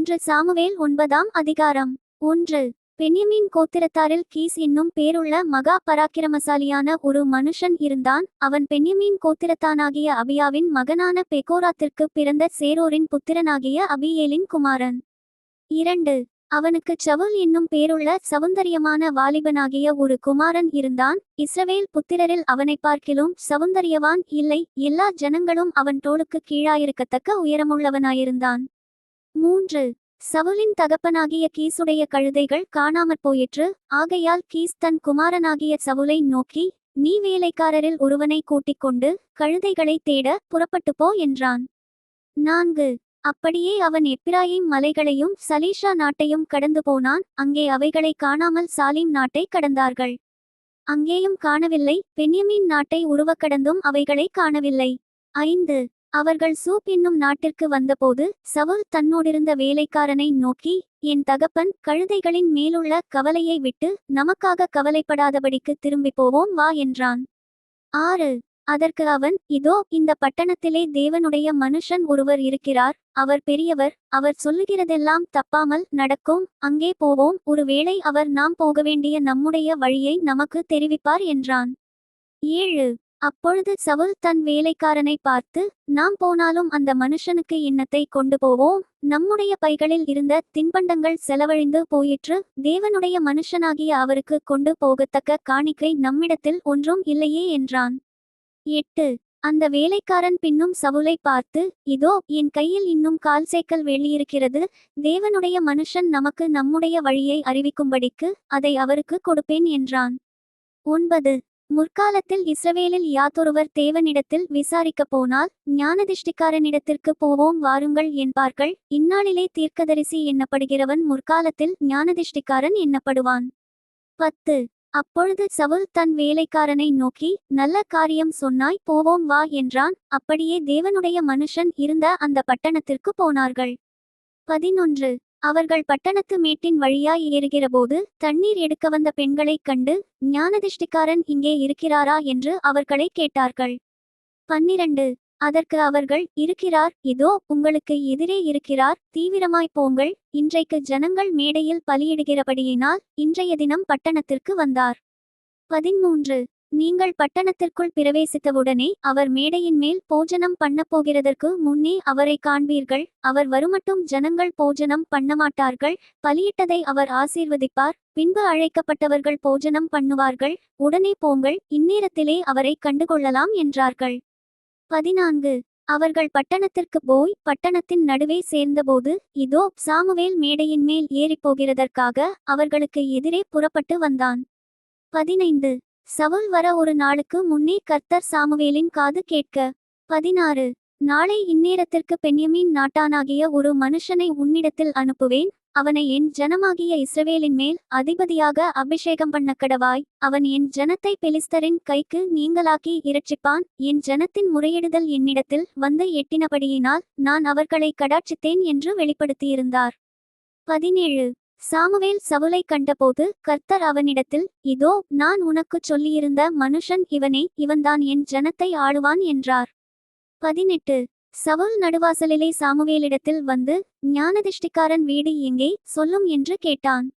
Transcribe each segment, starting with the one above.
1 Samuel 9ஆம் அதிகாரம். 1. பென்யமீன் கோத்திரத்தாரில் keys என்னும் பேருள்ள மகா பராக்கிரமசாலியான ஒரு மனுஷன் இருந்தான். அவன் பென்யமீன் கோத்திரத்தானாகிய அபியாவின் மகனான பெகோராத்திற்கு பிறந்த சேரோரின் புத்திரனாகிய அபியேலின் குமாரன். 2. அவனுக்கு சவுல் என்னும் பேருள்ள சவுந்தரியமான வாலிபனாகிய ஒரு குமாரன் இருந்தான். இஸ்ரவேல் புத்திரரில் அவனை பார்க்கிலும் சவுந்தரியவான் இல்லை. எல்லா ஜனங்களும் அவன் தோளுக்கு கீழாயிருக்கத்தக்க உயரமுள்ளவனாயிருந்தான். 3. சவுலின் தகப்பனாகிய கீசுடைய கழுதைகள் காணாமற் போயிற்று. ஆகையால் கீஸ் தன் குமாரனாகிய சவுலை நோக்கி, நீ வேலைக்காரரில் ஒருவனை கூட்டிக் கொண்டு கழுதைகளை தேட புறப்பட்டுப்போ என்றான். 4. அப்படியே அவன் எப்பிராயீம் மலைகளையும் சலீஷா நாட்டையும் கடந்து போனான். அங்கே அவைகளை காணாமல் சாலீம் நாட்டை கடந்தார்கள். அங்கேயும் காணவில்லை. பென்யமீன் நாட்டை உருவக்கடந்தும் அவைகளை காணவில்லை. 5. அவர்கள் சூப் என்னும் நாட்டிற்கு வந்தபோது சவுல் தன்னோடிருந்த வேலைக்காரனை நோக்கி, என் தகப்பன் கழுதைகளின் மேலுள்ள கவலையை விட்டு நமக்காக கவலைப்படாதபடிக்கு திரும்பிப் போவோம் வா என்றான். 6. அதற்கு அவன், இதோ இந்த பட்டணத்திலே தேவனுடைய மனுஷன் ஒருவர் இருக்கிறார். அவர் பெரியவர். அவர் சொல்லுகிறதெல்லாம் தப்பாமல் நடக்கும். அங்கே போவோம். ஒருவேளை அவர் நாம் போகவேண்டிய நம்முடைய வழியை நமக்கு தெரிவிப்பார் என்றான். 7. அப்பொழுது சவுல் தன் வேலைக்காரனை பார்த்து, நாம் போனாலும் அந்த மனுஷனுக்கு இன்னத்தை கொண்டு போவோம். நம்முடைய பைகளில் இருந்த தின்பண்டங்கள் செலவழிந்து போயிற்று. தேவனுடைய மனுஷனாகிய அவருக்கு கொண்டு போகத்தக்க காணிக்கை நம்மிடத்தில் ஒன்றும் இல்லையே என்றான். 8. அந்த வேலைக்காரன் பின்னும் சவுலை பார்த்து, இதோ என் கையில் இன்னும் 1/4 சேக்கல் வெள்ளியிருக்கிறது. தேவனுடைய மனுஷன் நமக்கு நம்முடைய வழியை அறிவிக்கும்படிக்கு அதை அவருக்கு கொடுப்பேன் என்றான். 9. முற்காலத்தில் இஸ்ரவேலில் யாதொருவர் தேவனிடத்தில் விசாரிக்கப் போனால் ஞானதிஷ்டிக்காரனிடத்திற்கு போவோம் வாருங்கள் என்பார்கள். இந்நாளிலே தீர்க்கதரிசி எண்ணப்படுகிறவன் முற்காலத்தில் ஞானதிஷ்டிக்காரன் எண்ணப்படுவான். 10. அப்பொழுது சவுல் தன் வேலைக்காரனை நோக்கி, நல்ல காரியம் சொன்னாய், போவோம் வா என்றான். அப்படியே தேவனுடைய மனுஷன் இருந்த அந்த பட்டணத்திற்கு போனார்கள். 11. அவர்கள் பட்டணத்து மேட்டின் வழியாய் ஏறுகிறபோது தண்ணீர் எடுக்க வந்த பெண்களைக் கண்டு, ஞானதிஷ்டிக்காரன் இங்கே இருக்கிறாரா என்று அவர்களை கேட்டார்கள். 12. அதற்கு அவர்கள், இருக்கிறார், இதோ உங்களுக்கு எதிரே இருக்கிறார், தீவிரமாய் போங்கள். இன்றைக்கு ஜனங்கள் மேடையில் பலியிடுகிறபடியினால் இன்றைய தினம் பட்டணத்திற்கு வந்தார். 13. நீங்கள் பட்டணத்திற்குள் பிரவேசித்தவுடனே அவர் மேடையின் மேல் போஜனம் பண்ணப்போகிறதற்கு முன்னே அவரை காண்பீர்கள். அவர் வருமட்டும் ஜனங்கள் போஜனம் பண்ணமாட்டார்கள். பலியிட்டதை அவர் ஆசீர்வதிப்பார். பின்பு அழைக்கப்பட்டவர்கள் போஜனம் பண்ணுவார்கள். உடனே போங்கள், இந்நேரத்திலே அவரை கண்டுகொள்ளலாம் என்றார்கள். 14. அவர்கள் பட்டணத்திற்கு போய் பட்டணத்தின் நடுவே சேர்ந்தபோது, இதோ சாமுவேல் மேடையின் மேல் ஏறிப்போகிறதற்காக அவர்களுக்கு எதிரே புறப்பட்டு வந்தான். 15. சவுல் வர ஒரு நாளுக்கு முன்னே கர்த்தர் சாமுவேலின் காது கேட்க. 16. நாளை இந்நேரத்திற்கு பென்யமீன் நாட்டானாகிய ஒரு மனுஷனை உன்னிடத்தில் அனுப்புவேன். அவனை என் ஜனமாகிய இஸ்ரவேலின் மேல் அதிபதியாக அபிஷேகம் பண்ணக்கடவாய். அவன் என் ஜனத்தை பெலிஸ்தரின் கைக்கு நீங்களாக்கி இரட்சிப்பான். என் ஜனத்தின் முறையிடுதல் என்னிடத்தில் வந்து எட்டினபடியினால் நான் அவர்களை கடாட்சித்தேன் என்று வெளிப்படுத்தியிருந்தார். 17. சாமுவேல் சவுலை கண்டபோது கர்த்தர் அவனிடத்தில், இதோ நான் உனக்குச் சொல்லியிருந்த மனுஷன் இவனே, இவன்தான் என் ஜனத்தை ஆளுவான் என்றார். 18. சவுல் நடுவாசலிலே சாமுவேலிடத்தில் வந்து, ஞானதிஷ்டிக்காரன் வீடு எங்கே சொல்லும் என்று கேட்டான்.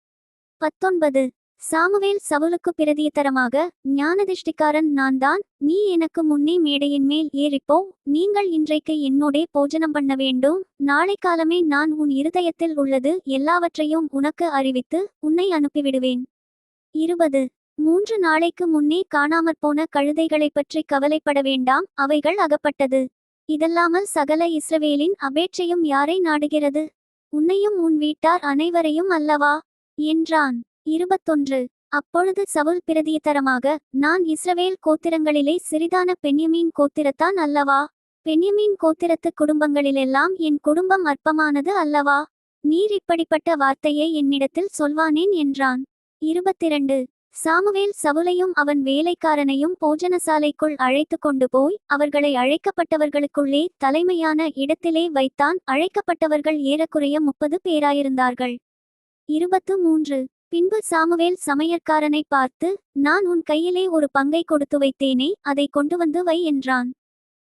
19. சாமுவேல் சவுலுக்கு பிரதியுத்தரமாக, ஞானதிஷ்டிக்காரன் நான் தான். நீ எனக்கு முன்னே மேடையின் மேல் ஏறிப்போ. நீங்கள் இன்றைக்கு என்னோடே போஜனம் பண்ண வேண்டும். நாளை காலமே நான் உன் இருதயத்தில் உள்ளது எல்லாவற்றையும் உனக்கு அறிவித்து உன்னை அனுப்பிவிடுவேன். 20. 3 நாளைக்கு முன்னே காணாமற்போன கழுதைகளைப் பற்றி கவலைப்பட வேண்டாம், அவைகள் அகப்பட்டது. இதல்லாமல் சகல இஸ்ரவேலின் அபேட்சையும் யாரை நாடுகிறது? உன்னையும் உன் வீட்டார் அனைவரையும் அல்லவா என்றான். 21. அப்பொழுது சவுல் பிரதியுத்தரமாக, நான் இஸ்ரவேல் கோத்திரங்களிலே சிறிதான பென்யமீன் கோத்திரத்தான் அல்லவா? பென்யமீன் கோத்திரத்து குடும்பங்களிலெல்லாம் என் குடும்பம் அற்பமானது அல்லவா? நீர் இப்படிப்பட்ட வார்த்தையை என்னிடத்தில் சொல்வானேன் என்றான். 22. சாமுவேல் சவுலையும் அவன் வேலைக்காரனையும் போஜனசாலைக்குள் அழைத்து கொண்டு போய் அவர்களை அழைக்கப்பட்டவர்களுக்குள்ளே தலைமையான இடத்திலே வைத்தான். அழைக்கப்பட்டவர்கள் ஏறக்குறைய 30 பேராயிருந்தார்கள். 23. பின்பு சாமுவேல் சமையற்காரனை பார்த்து, நான் உன் கையிலே ஒரு பங்கை கொடுத்து வைத்தேனே, அதை கொண்டு வந்து வை என்றான்.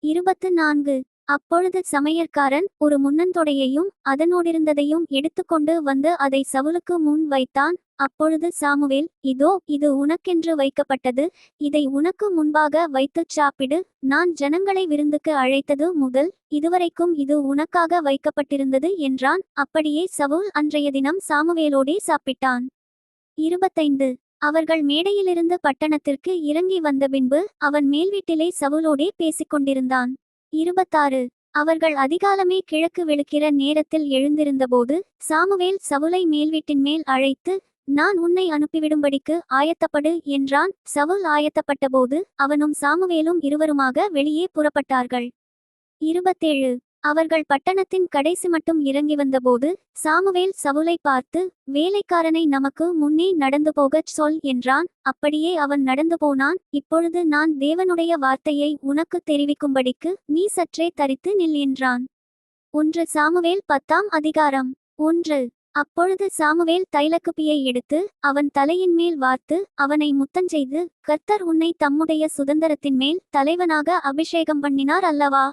24. அப்பொழுது சமையற்காரன் ஒரு முன்னந்தொடையையும் அதனோடிருந்ததையும் எடுத்துக்கொண்டு வந்து அதை சவுலுக்கு முன் வைத்தான். அப்பொழுது சாமுவேல், இதோ இது உனக்கென்று வைக்கப்பட்டது, இதை உனக்கு முன்பாக வைத்துச் சாப்பிடு. நான் ஜனங்களை விருந்துக்கு அழைத்தது முதல் இதுவரைக்கும் இது உனக்காக வைக்கப்பட்டிருந்தது என்றான். அப்படியே சவுல் அன்றைய தினம் சாமுவேலோடே சாப்பிட்டான். 25. அவர்கள் மேடையிலிருந்து பட்டணத்திற்கு இறங்கி வந்தபின்பு அவன் மேல்வீட்டிலே சவுலோடே பேசிக்கொண்டிருந்தான். 26. அவர்கள் அதிகாலமே கிழக்கு வெளுக்கிற நேரத்தில் எழுந்திருந்தபோது சாமுவேல் சவுலை மேல்வீட்டின்மேல் அழைத்து, நான் உன்னை அனுப்பிவிடும்படிக்கு ஆயத்தப்படு என்றான். சவுல் ஆயத்தப்பட்டபோது அவனும் சாமுவேலும் இருவருமாக வெளியே புறப்பட்டார்கள். 27. அவர்கள் பட்டணத்தின் கடைசி மட்டும் இறங்கி வந்தபோது சாமுவேல் சவுலை பார்த்து, வேலைக்காரனை நமக்கு முன்னே நடந்து போகச் சொல் என்றான். அப்படியே அவன் நடந்து போனான். இப்பொழுது நான் தேவனுடைய வார்த்தையை உனக்கு தெரிவிக்கும்படிக்கு நீ சற்றே தரித்து நில் என்றான். 1 சாமுவேல் 10ஆம் அதிகாரம். 1. அப்பொழுது சாமுவேல் தைலக்குப்பியை எடுத்து அவன் தலையின் மேல் வார்த்து அவனை முத்தஞ்செய்து, கர்த்தர் உன்னை தம்முடைய சுதந்திரத்தின் மேல் தலைவனாக அபிஷேகம் பண்ணினார் அல்லவா?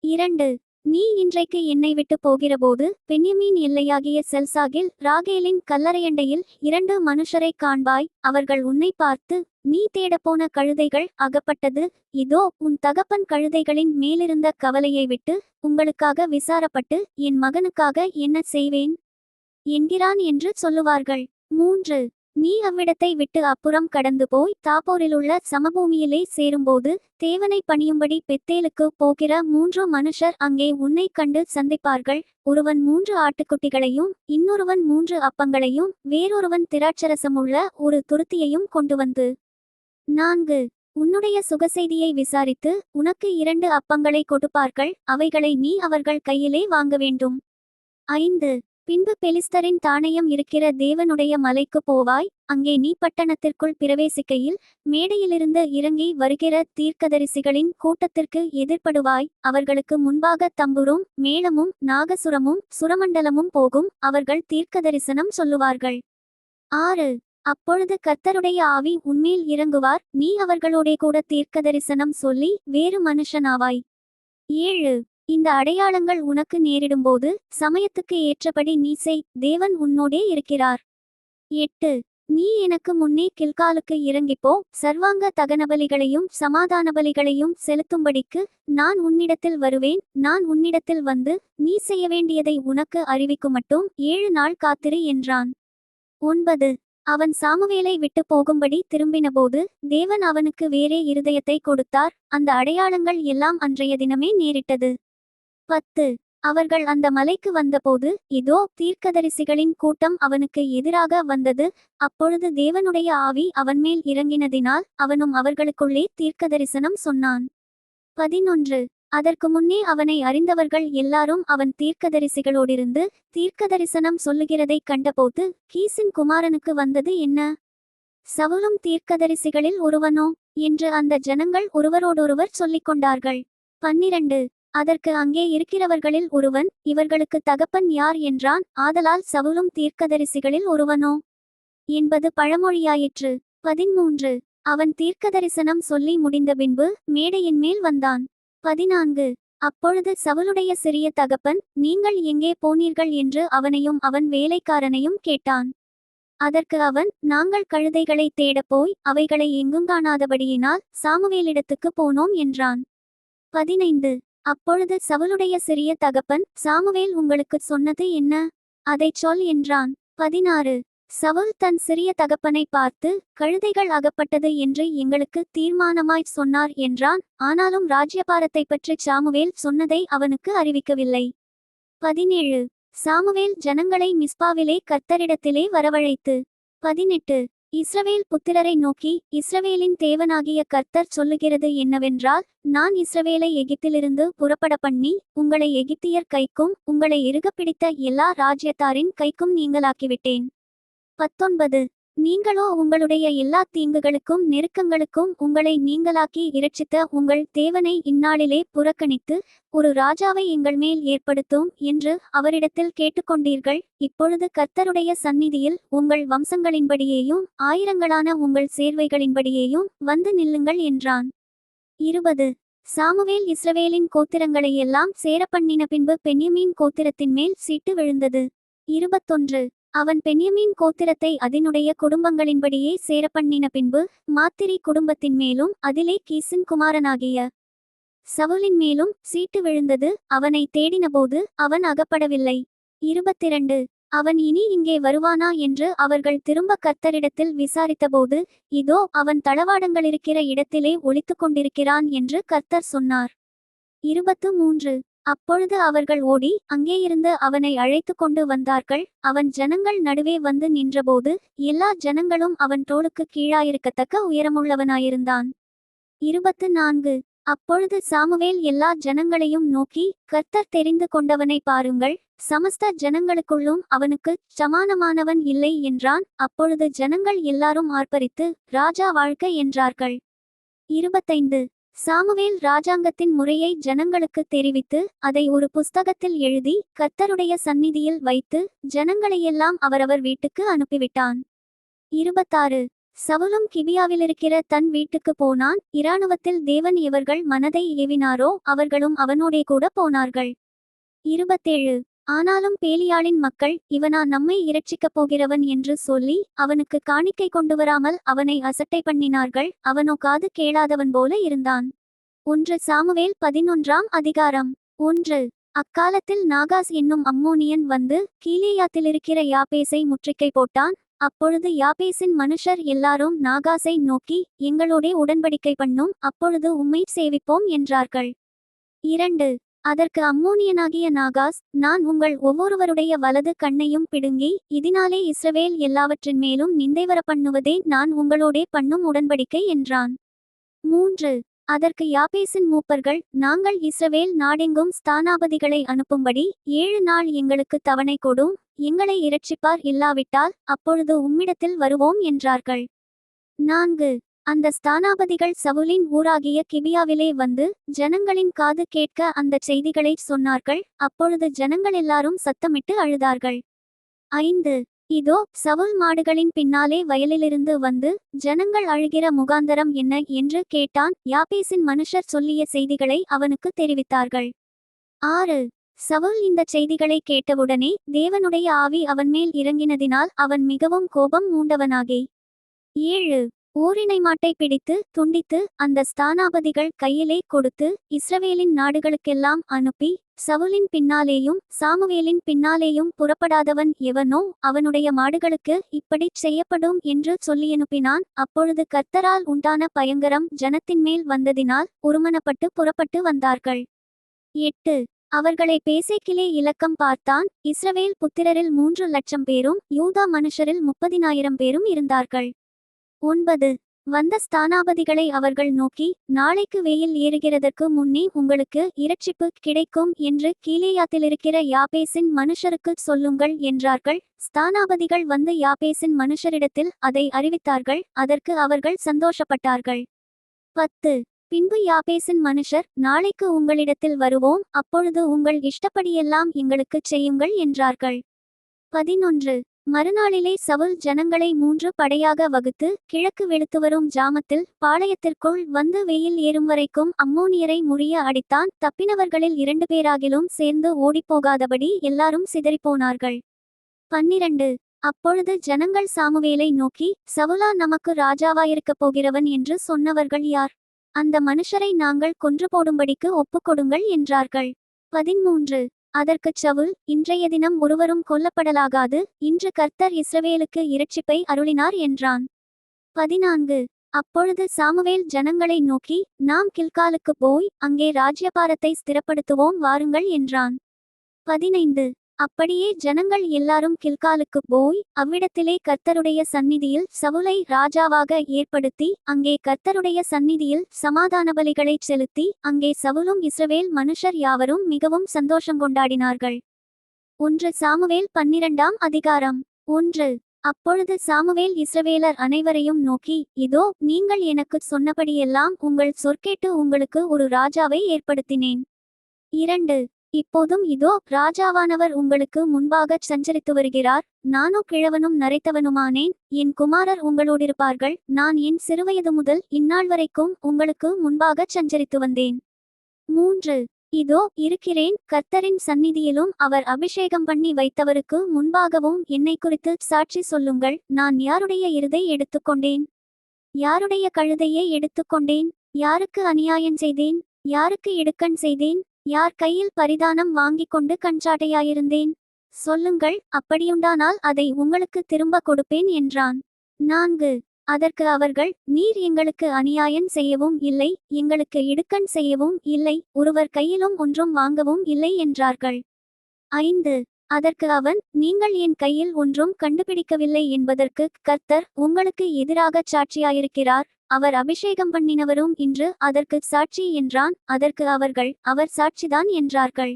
2. நீ இன்றைக்கு என்னை விட்டு போகிறபோது பென்யமீன் எல்லையாகிய செல்சாகில் ராகேலின் கல்லறையண்டையில் 2 மனுஷரை காண்பாய். அவர்கள் உன்னை பார்த்து, நீ தேடப்போன கழுதைகள் அகப்பட்டது, இதோ உன் தகப்பன் கழுதைகளின் மேலிருந்த கவலையை விட்டு உங்களுக்காக விசாரப்பட்டு என் மகனுக்காக என்ன செய்வேன் என்கிறான் என்று சொல்லுவார்கள். 3. நீ அவ்விடத்தை விட்டு அப்புறம் கடந்து போய் தாபோரிலுள்ள சமபூமியிலே சேரும்போது தேவனை பணியும்படி பெத்தேலுக்கு போகிற 3 மனுஷர் அங்கே உன்னை கண்டு சந்திப்பார்கள். ஒருவன் 3 ஆட்டுக்குட்டிகளையும் இன்னொருவன் 3 அப்பங்களையும் வேறொருவன் திராட்சரசமுள்ள ஒரு துருத்தியையும் கொண்டு வந்து 4. உன்னுடைய சுகசெய்தியை விசாரித்து உனக்கு 2 அப்பங்களை கொடுப்பார்கள். அவைகளை நீ அவர்கள் கையிலே வாங்க வேண்டும். 5. பின்பு பெலிஸ்தரின் தானயம் இருக்கிற தேவனுடைய மலைக்கு போவாய். அங்கே நீ பட்டணத்திற்குள் பிரவேசிக்கையில் மேடையிலிருந்து இறங்கி வருகிற தீர்க்கதரிசிகளின் கூட்டத்திற்கு எதிர்ப்படுவாய். அவர்களுக்கு முன்பாக தம்புரும் மேளமும் நாகசுரமும் சுரமண்டலமும் போகும். அவர்கள் தீர்க்கதரிசனம் சொல்லுவார்கள். 6. அப்பொழுது கர்த்தருடைய ஆவி உன்மேல் இறங்குவார். நீ அவர்களோடே கூட தீர்க்கதரிசனம் சொல்லி வேறு மனுஷனாவாய். 7. இந்த அடையாளங்கள் உனக்கு நேரிடும்போது சமயத்துக்கு ஏற்றபடி நீ செய், தேவன் உன்னோடே இருக்கிறார். 8. நீ எனக்கு முன்னே கில்காலுக்கு இறங்கிப்போ, சர்வாங்க தகனபலிகளையும் சமாதான பலிகளையும் செலுத்தும்படிக்கு நான் உன்னிடத்தில் வருவேன். நான் உன்னிடத்தில் வந்து நீ செய்ய வேண்டியதை உனக்கு அறிவிக்குமட்டும் 7 நாள் காத்திரு என்றான். 9. அவன் சாமுவேலை விட்டு போகும்படி திரும்பினபோது தேவன் அவனுக்கு வேறே இருதயத்தை கொடுத்தார். அந்த அடையாளங்கள் எல்லாம் அன்றைய தினமே நேரிட்டது. 10. அவர்கள் அந்த மலைக்கு வந்தபோது இதோ தீர்க்கதரிசிகளின் கூட்டம் அவனுக்கு எதிராக வந்தது. அப்பொழுது தேவனுடைய ஆவி அவன்மேல் இறங்கினதினால் அவனும் அவர்களுக்குள்ளே தீர்க்கதரிசனம் சொன்னான். 11. அதற்கு முன்னே அவனை அறிந்தவர்கள் எல்லாரும் அவன் தீர்க்கதரிசிகளோடிருந்து தீர்க்கதரிசனம் சொல்லுகிறதை கண்டபோது, கீசின் குமாரனுக்கு வந்தது என்ன? சவுலும் தீர்க்கதரிசிகளில் ஒருவனோ என்று அந்த ஜனங்கள் ஒருவரோடொருவர் சொல்லிக்கொண்டார்கள். 12. அதற்கு அங்கே இருக்கிறவர்களில் ஒருவன், இவர்களுக்கு தகப்பன் யார் என்றான். ஆதலால் சவுலும் தீர்க்கதரிசிகளில் ஒருவனோ என்பது பழமொழியாயிற்று. 13. அவன் தீர்க்கதரிசனம் சொல்லி முடிந்தபின்பு மேடையின் மேல் வந்தான். 14. அப்பொழுது சவுலுடைய சிறிய தகப்பன், நீங்கள் எங்கே போனீர்கள் என்று அவனையும் அவன் வேலைக்காரனையும் கேட்டான். அதற்கு அவன், நாங்கள் கழுதைகளை தேடப்போய் அவைகளை எங்கும் காணாதபடியினால் சாமுவேலிடத்துக்கு போனோம் என்றான். 15. அப்பொழுது சவுலுடைய சிறிய தகப்பன், சாமுவேல் உங்களுக்கு சொன்னது என்ன? அதைச் சொல் என்றான். 16. சவுல் தன் சிறிய தகப்பனை பார்த்து, கழுதைகள் அகப்பட்டது என்று எங்களுக்கு தீர்மானமாய் சொன்னார் என்றான். ஆனாலும் ராஜ்யபாரத்தை பற்றி சாமுவேல் சொன்னதை அவனுக்கு அறிவிக்கவில்லை. 17. சாமுவேல் ஜனங்களை மிஸ்பாவிலே கர்த்தரிடத்திலே வரவழைத்து 18. இஸ்ரவேல் புத்திரரை நோக்கி, இஸ்ரவேலின் தேவனாகிய கர்த்தர் சொல்லுகிறது என்னவென்றால், நான் இஸ்ரவேலை எகிப்திலிருந்து புறப்பட பண்ணி உங்களை எகிப்தியர் கைக்கும் உங்களை இறுகப்பிடித்த எல்லா ராஜ்யத்தாரின் கைக்கும் நீங்களாக்கிவிட்டேன். 19. நீங்களோ உங்களுடைய எல்லா தீங்குகளுக்கும் நெருக்கங்களுக்கும் உங்களை நீங்களாக்கி இரட்சித்த உங்கள் தேவனை இந்நாளிலே புறக்கணித்து ஒரு ராஜாவை எங்கள் மேல் ஏற்படுத்தும் என்று அவரிடத்தில் கேட்டுக்கொண்டீர்கள். இப்பொழுது கர்த்தருடைய சந்நிதியில் உங்கள் வம்சங்களின்படியேயும் ஆயிரங்களான உங்கள் சேர்வைகளின்படியேயும் வந்து நில்லுங்கள் என்றான். 20. சாமுவேல் இஸ்ரவேலின் கோத்திரங்களையெல்லாம் சேரப்பண்ணின பின்பு பென்யமீன் கோத்திரத்தின் மேல் சீட்டு விழுந்தது. 21 அவன் பென்யமீன் கோத்திரத்தை அதனுடைய குடும்பங்களின்படியே சேரப்பண்ணின பின்பு மாத்திரி குடும்பத்தின் மேலும் அதிலே கீசின் குமாரனாகிய சவுலின் மேலும் சீட்டு விழுந்தது. அவனை தேடினபோது அவன் அகப்படவில்லை. 22 அவன் இனி இங்கே வருவானா என்று அவர்கள் திரும்ப கர்த்தரிடத்தில் விசாரித்தபோது, இதோ அவன் தளவாடங்களிருக்கிற இடத்திலே ஒளித்துக் கொண்டிருக்கிறான் என்று கர்த்தர் சொன்னார். 23 அப்பொழுது அவர்கள் ஓடி அங்கேயிருந்து அவனை அழைத்து கொண்டு வந்தார்கள். அவன் ஜனங்கள் நடுவே வந்து நின்றபோது எல்லா ஜனங்களும் அவன் தோளுக்கு கீழாயிருக்கத்தக்க உயரமுள்ளவனாயிருந்தான். 24 அப்பொழுது சாமுவேல் எல்லா ஜனங்களையும் நோக்கி, கர்த்தர் தெரிந்து கொண்டவனை பாருங்கள், சமஸ்த ஜனங்களுக்குள்ளும் அவனுக்கு சமானமானவன் இல்லை என்றான். அப்பொழுது ஜனங்கள் எல்லாரும் ஆர்ப்பரித்து, ராஜா வாழ்க என்றார்கள். 25 சாமுவேல் ராஜாங்கத்தின் முறையை ஜனங்களுக்கு தெரிவித்து அதை ஒரு புஸ்தகத்தில் எழுதி கர்த்தருடைய சந்நிதியில் வைத்து ஜனங்களையெல்லாம் அவரவர் வீட்டுக்கு அனுப்பிவிட்டான். 26 சவுலும் கிபியாவிலிருக்கிற தன் வீட்டுக்கு போனான். இராணுவத்தில் தேவன் இவர்கள் மனதை ஏவினாரோ அவர்களும் அவனோடே கூட போனார்கள். 27 ஆனாலும் பேலியாளின் மக்கள், இவனா நம்மை இரட்சிக்கப் போகிறவன் என்று சொல்லி அவனுக்கு காணிக்கை கொண்டுவராமல் அவனை அசட்டை பண்ணினார்கள். அவனோ காது கேளாதவன் போல இருந்தான். 1 சாமுவேல் 11ஆம் அதிகாரம். 1 அக்காலத்தில் நாகாஸ் என்னும் அம்மோனியன் வந்து கீலேயாத்திலிருக்கிற யாபேசை முற்றுகை போட்டான். அப்பொழுது யாபேசின் மனுஷர் எல்லாரும் நாகாசை நோக்கி, எங்களோடே உடன்படிக்கை பண்ணும், அப்பொழுது உம்மை சேவிப்போம் என்றார்கள். 2 அதற்கு அம்மோனியனாகிய நாகாஸ், நான் உங்கள் ஒவ்வொருவருடைய வலது கண்ணையும் பிடுங்கி இதனாலே இஸ்ரவேல் எல்லாவற்றின் மேலும் நிந்தை வரப்பண்ணுவதே நான் உங்களோடே பண்ணும் உடன்படிக்கை என்றான். 3 அதற்கு யாபேசின் மூப்பர்கள், நாங்கள் இஸ்ரவேல் நாடெங்கும் ஸ்தானாபதிகளை அனுப்பும்படி 7 நாள் எங்களுக்கு தவணை கொடும், எங்களை இரட்சிப்பார் இல்லாவிட்டால் அப்பொழுது உம்மிடத்தில் வருவோம் என்றார்கள். 4 அந்த ஸ்தானாபதிகள் சவுலின் ஊராகிய கிபியாவிலே வந்து ஜனங்களின் காது கேட்க அந்த செய்திகளை சொன்னார்கள். அப்பொழுது ஜனங்கள் எல்லாரும் சத்தமிட்டு அழுதார்கள். 5 இதோ சவுல் மாடுகளின் பின்னாலே வயலிலிருந்து வந்து ஜனங்கள் அழுகிற முகாந்தரம் என்ன என்று கேட்டான். யாபேசின் மனுஷர் சொல்லிய செய்திகளை அவனுக்கு தெரிவித்தார்கள். 6 சவுல் இந்த செய்திகளை கேட்டவுடனே தேவனுடைய ஆவி அவன்மேல் இறங்கினதினால் அவன் மிகவும் கோபம் மூண்டவனாகி 7 ஊரினை மாட்டை பிடித்து துண்டித்து அந்த ஸ்தானாபதிகள் கையிலே கொடுத்து இஸ்ரவேலின் நாடுகளுக்கெல்லாம் அனுப்பி, சவுலின் பின்னாலேயும் சாமுவேலின் பின்னாலேயும் புறப்படாதவன் எவனோ அவனுடைய மாடுகளுக்கு இப்படிச் செய்யப்படும் என்று சொல்லியனுப்பினான். அப்பொழுது கர்த்தரால் உண்டான பயங்கரம் ஜனத்தின்மேல் வந்ததினால் ஒருமனப்பட்டு புறப்பட்டு வந்தார்கள். 8 அவர்களை பேசேக்கிலே இலக்கம் பார்த்தான். இஸ்ரவேல் புத்திரரில் 3 லட்சம் பேரும் யூதா மனுஷரில் 30,000 பேரும் இருந்தார்கள். 9 வந்த ஸ்தானாபதிகளை அவர்கள் நோக்கி, நாளைக்கு வெயில் ஏறுகிறதற்கு முன்னே உங்களுக்கு இரட்சிப்பு கிடைக்கும் என்று கீலேயாத்திலிருக்கிற யாபேசின் மனுஷருக்கு சொல்லுங்கள் என்றார்கள். ஸ்தானாபதிகள் வந்து யாபேசின் மனுஷரிடத்தில் அதை அறிவித்தார்கள். அதற்கு அவர்கள் சந்தோஷப்பட்டார்கள். 10 பின்பு யாபேசின் மனுஷர், நாளைக்கு உங்களிடத்தில் வருவோம், அப்பொழுது உங்கள் இஷ்டப்படியெல்லாம் எங்களுக்குச் செய்யுங்கள் என்றார்கள். 11 மறுநாளிலே சவுல் ஜனங்களை 3 படையாக வகுத்து கிழக்கு வெளுத்துவரும் ஜாமத்தில் பாளையத்திற்குள் வந்து வெயில் ஏறும் வரைக்கும் அம்மோனியரை முறிய அடித்தான். தப்பினவர்களில் 2 பேராகிலும் சேர்ந்து ஓடிப்போகாதபடி எல்லாரும் சிதறிப்போனார்கள். 12 அப்பொழுது ஜனங்கள் சாமுவேலை நோக்கி, சவுலா நமக்கு ராஜாவாயிருக்கப் போகிறவன் என்று சொன்னவர்கள் யார்? அந்த மனுஷரை நாங்கள் கொன்று போடும்படிக்கு ஒப்புக்கொடுங்கள் என்றார்கள். 13 அதற்குச் சவுல், இன்றைய தினம் ஒருவரும் கொல்லப்படலாகாது, இன்று கர்த்தர் இஸ்ரவேலுக்கு இரட்சிப்பை அருளினார் என்றான். 14 அப்பொழுது சாமுவேல் ஜனங்களை நோக்கி, நாம் கில்காலுக்கு போய் அங்கே ராஜ்யபாரத்தை ஸ்திரப்படுத்துவோம் வாருங்கள் என்றான். 15 அப்படியே ஜனங்கள் எல்லாரும் கில்காலுக்கு போய் அவ்விடத்திலே கர்த்தருடைய சந்நிதியில் சவுலை ராஜாவாக ஏற்படுத்தி அங்கே கர்த்தருடைய சந்நிதியில் சமாதான பலிகளைச் செலுத்தி அங்கே சவுலும் இஸ்ரவேல் மனுஷர் யாவரும் மிகவும் சந்தோஷங்கொண்டாடினார்கள். 1 சாமுவேல் 12ஆம் அதிகாரம். 1 அப்பொழுது சாமுவேல் இஸ்ரவேலர் அனைவரையும் நோக்கி, இதோ நீங்கள் எனக்குச் சொன்னபடியெல்லாம் உங்கள் சொற்கேட்டு உங்களுக்கு ஒரு ராஜாவை ஏற்படுத்தினேன். 2 இப்போதும் இதோ ராஜாவானவர் உங்களுக்கு முன்பாகச் சஞ்சரித்து வருகிறார். நானோ கிழவனும் நரைத்தவனுமானேன். என் குமாரர் உங்களோடிருப்பார்கள். நான் என் சிறுவயது முதல் இந்நாள் வரைக்கும் உங்களுக்கு முன்பாகச் சஞ்சரித்து வந்தேன். 3. இதோ இருக்கிறேன், கர்த்தரின் சந்நிதியிலும் அவர் அபிஷேகம் பண்ணி வைத்தவருக்கு முன்பாகவும் என்னை குறித்து சாட்சி சொல்லுங்கள். நான் யாருடைய எருதை எடுத்துக்கொண்டேன்? யாருடைய கழுதையை எடுத்துக்கொண்டேன்? யாருக்கு அநியாயம் செய்தேன்? யாருக்கு இடுக்கண் செய்தேன்? யார் கையில் பரிதானம் வாங்கிக் கொண்டு கஞ்சாட்டையாயிருந்தேன்? சொல்லுங்கள், அப்படியுண்டானால் அதை உங்களுக்கு திரும்ப கொடுப்பேன் என்றான். 4. அதற்கு அவர்கள், நீர் எங்களுக்கு அநியாயம் செய்யவும் இல்லை, எங்களுக்கு இடுக்கண் செய்யவும் இல்லை, ஒருவர் கையிலும் ஒன்றும் வாங்கவும் இல்லை என்றார்கள். 5. அதற்கு அவன், நீங்கள் என் கையில் ஒன்றும் கண்டுபிடிக்கவில்லை என்பதற்கு கர்த்தர் உங்களுக்கு எதிராகச் சாட்சியாயிருக்கிறார், அவர் அபிஷேகம் பண்ணினவரும் இன்று அதற்கு சாட்சி என்றான். அதற்கு அவர்கள், அவர் சாட்சிதான் என்றார்கள்.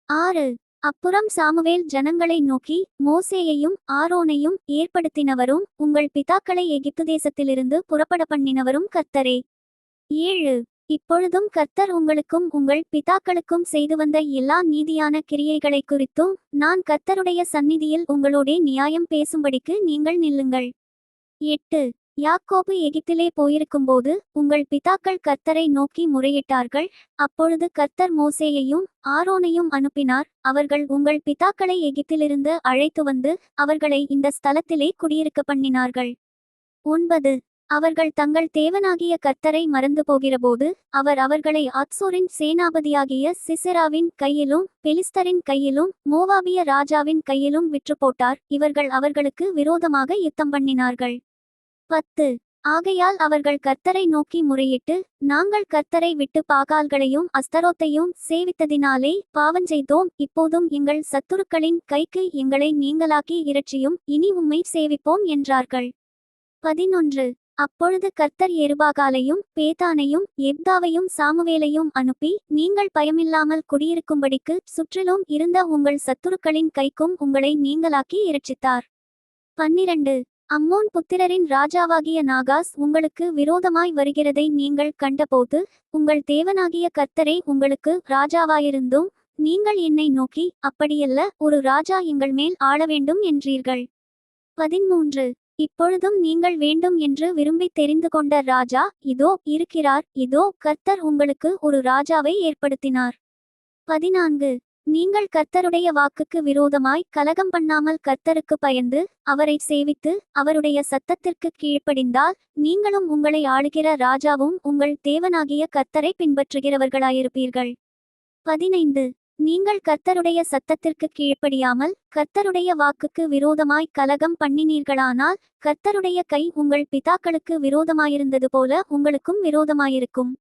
6. அப்புறம் சாமுவேல் ஜனங்களை நோக்கி, மோசேயையும் ஆரோனையும் ஏற்படுத்தினவரும் உங்கள் பிதாக்களை எகிப்து தேசத்திலிருந்து புறப்பட பண்ணினவரும் கர்த்தரே. 7. இப்பொழுதும் கர்த்தர் உங்களுக்கும் உங்கள் பிதாக்களுக்கும் செய்து வந்த எல்லா நீதியான கிரியைகளை குறித்தும் நான் கர்த்தருடைய சந்நிதியில் உங்களோடே நியாயம் பேசும்படிக்கு நீங்கள் நில்லுங்கள். 8. யாக்கோபு எகிப்திலே போயிருக்கும்போது உங்கள் பிதாக்கள் கர்த்தரை நோக்கி முறையிட்டார்கள். அப்பொழுது கர்த்தர் மோசேயையும் ஆரோனையும் அனுப்பினார். அவர்கள் உங்கள் பிதாக்களை எகிப்திலிருந்து அழைத்து வந்து அவர்களை இந்த ஸ்தலத்திலே குடியிருக்க பண்ணினார்கள். 9. அவர்கள் தங்கள் தேவனாகிய கர்த்தரை மறந்து போகிறபோது அவர் அவர்களை ஆத்சோரின் சேனாபதியாகிய சிசெராவின் கையிலும் பெலிஸ்தரின் கையிலும் மோவாபிய ராஜாவின் கையிலும் விற்று போட்டார். இவர்கள் அவர்களுக்கு விரோதமாக யுத்தம் பண்ணினார்கள். 10. ஆகையால் அவர்கள் கர்த்தரை நோக்கி முறையிட்டு, நாங்கள் கர்த்தரை விட்டு பாகால்களையும் அஸ்தரோத்தையும் சேவித்ததினாலே பாவஞ்செய்தோம், இப்போதும் எங்கள் சத்துருக்களின் கைக்கு எங்களை நீங்களாக்கி இரட்சியும், இனி உம்மை சேவிப்போம் என்றார்கள். 11. அப்பொழுது கர்த்தர் எருபாகாலையும் பேதானையும் எப்தாவையும் சாமுவேலையும் அனுப்பி, நீங்கள் பயமில்லாமல் குடியிருக்கும்படிக்கு சுற்றிலும் இருந்த உங்கள் சத்துருக்களின் கைக்கும் உங்களை நீங்களாக்கி இரட்சித்தார். 12. அம்மோன் புத்திரரின் ராஜாவாகிய நாகாஸ் உங்களுக்கு விரோதமாய் வருகிறதை நீங்கள் கண்டபோது உங்கள் தேவனாகிய கர்த்தரே உங்களுக்கு ராஜாவாயிருந்தும் நீங்கள் என்னை நோக்கி, அப்படியல்ல, ஒரு ராஜா எங்கள் மேல் ஆள வேண்டும் என்றீர்கள். 13. இப்பொழுதும் நீங்கள் வேண்டும் என்று விரும்பி தெரிந்து கொண்ட ராஜா இதோ இருக்கிறார், இதோ கர்த்தர் உங்களுக்கு ஒரு ராஜாவை ஏற்படுத்தினார். 14. நீங்கள் கர்த்தருடைய வாக்குக்கு விரோதமாய் கலகம் பண்ணாமல் கர்த்தருக்கு பயந்து அவரை சேவித்து அவருடைய சத்தத்திற்கு கீழ்ப்படிந்தால் நீங்களும் உங்களை ஆளுகிற ராஜாவும் உங்கள் தேவனாகிய கர்த்தரை பின்பற்றுகிறவர்களாயிருப்பீர்கள். 15. நீங்கள் கர்த்தருடைய சத்தத்திற்கு கீழ்ப்படியாமல் கர்த்தருடைய வாக்குக்கு விரோதமாய் கலகம் பண்ணினீர்களானால் கர்த்தருடைய கை உங்கள் பிதாக்களுக்கு விரோதமாயிருந்தது போல உங்களுக்கும் விரோதமாயிருக்கும்.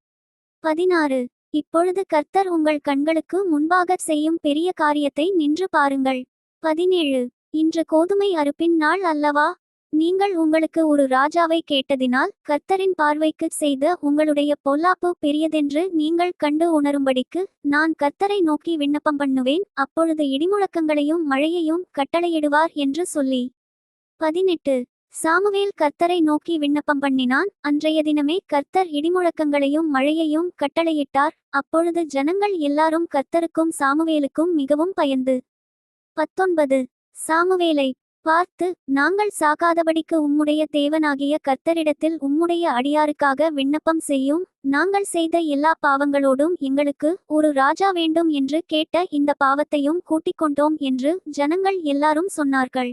16. இப்பொழுது கர்த்தர் உங்கள் கண்களுக்கு முன்பாக செய்யும் பெரிய காரியத்தை நின்று பாருங்கள். 17. இன்று கோதுமை அறுப்பின் நாள் அல்லவா? நீங்கள் உங்களுக்கு ஒரு ராஜாவை கேட்டதினால் கர்த்தரின் பார்வைக்கு செய்த உங்களுடைய பொல்லாப்பு பெரியதென்று நீங்கள் கண்டு உணரும்படிக்கு நான் கர்த்தரை நோக்கி விண்ணப்பம் பண்ணுவேன், அப்பொழுது இடிமுழக்கங்களையும் மழையையும் கட்டளையிடுவார் என்று சொல்லி. 18. சாமுவேல் கர்த்தரை நோக்கி விண்ணப்பம் பண்ணினான். அன்றைய தினமே கர்த்தர் இடிமுழக்கங்களையும் மழையையும் கட்டளையிட்டார். அப்பொழுது ஜனங்கள் எல்லாரும் கர்த்தருக்கும் சாமுவேலுக்கும் மிகவும் பயந்து. 19. சாமுவேலை பார்த்து, நாங்கள் சாகாதபடிக்கு உம்முடைய தேவனாகிய கர்த்தரிடத்தில் உம்முடைய அடியாருக்காக விண்ணப்பம் செய்யும், நாங்கள் செய்த எல்லா பாவங்களோடும் எங்களுக்கு ஒரு ராஜா வேண்டும் என்று கேட்ட இந்த பாவத்தையும் கூட்டிக் கொண்டோம் என்று ஜனங்கள் எல்லாரும் சொன்னார்கள்.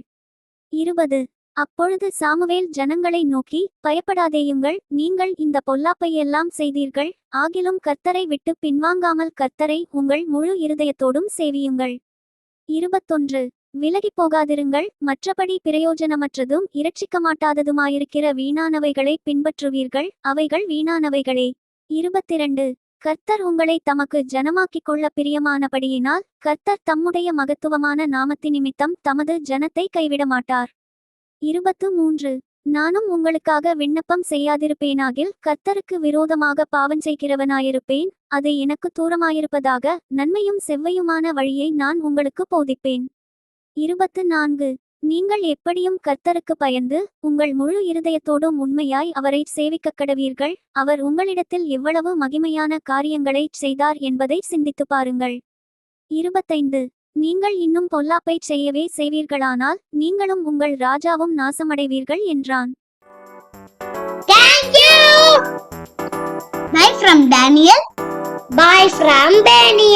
20. அப்பொழுது சாமுவேல் ஜனங்களை நோக்கி, பயப்படாதேயுங்கள், நீங்கள் இந்த பொல்லாப்பையெல்லாம் செய்தீர்கள், ஆகிலும் கர்த்தரை விட்டு பின்வாங்காமல் கர்த்தரை உங்கள் முழு இருதயத்தோடும் சேவியுங்கள். 21. விலகி போகாதிருங்கள், மற்றபடி பிரயோஜனமற்றதும் இரட்சிக்கமாட்டாததுமாயிருக்கிற வீணானவைகளை பின்பற்றுவீர்கள், அவைகள் வீணானவைகளே. 22. கர்த்தர் உங்களை தமக்கு ஜனமாக்கிக் கொள்ள பிரியமானபடியினால் கர்த்தர் தம்முடைய மகத்துவமான நாமத்தினிமித்தம் தமது ஜனத்தை கைவிடமாட்டார். 23. நானும் உங்களுக்காக விண்ணப்பம் செய்யாதிருப்பேனாகில் கர்த்தருக்கு விரோதமாக பாவஞ்செய்கிறவனாயிருப்பேன், அது எனக்கு தூரமாயிருப்பதாக. நன்மையும் செவ்வையுமான வழியை நான் உங்களுக்கு போதிப்பேன். 24. நீங்கள் எப்படியும் கர்த்தருக்கு பயந்து உங்கள் முழு இருதயத்தோடும் உண்மையாய் அவரை சேவிக்கக்கடவீர்கள், அவர் உங்களிடத்தில் எவ்வளவு மகிமையான காரியங்களை செய்தார் என்பதை சிந்தித்து பாருங்கள். 25. நீங்கள் இன்னும் பொல்லாப்பை செய்யவே செய்வீர்களானால் நீங்களும் உங்கள் ராஜாவும் நாசமடைவீர்கள் என்றான். Bye from Daniel. Bye from Benny.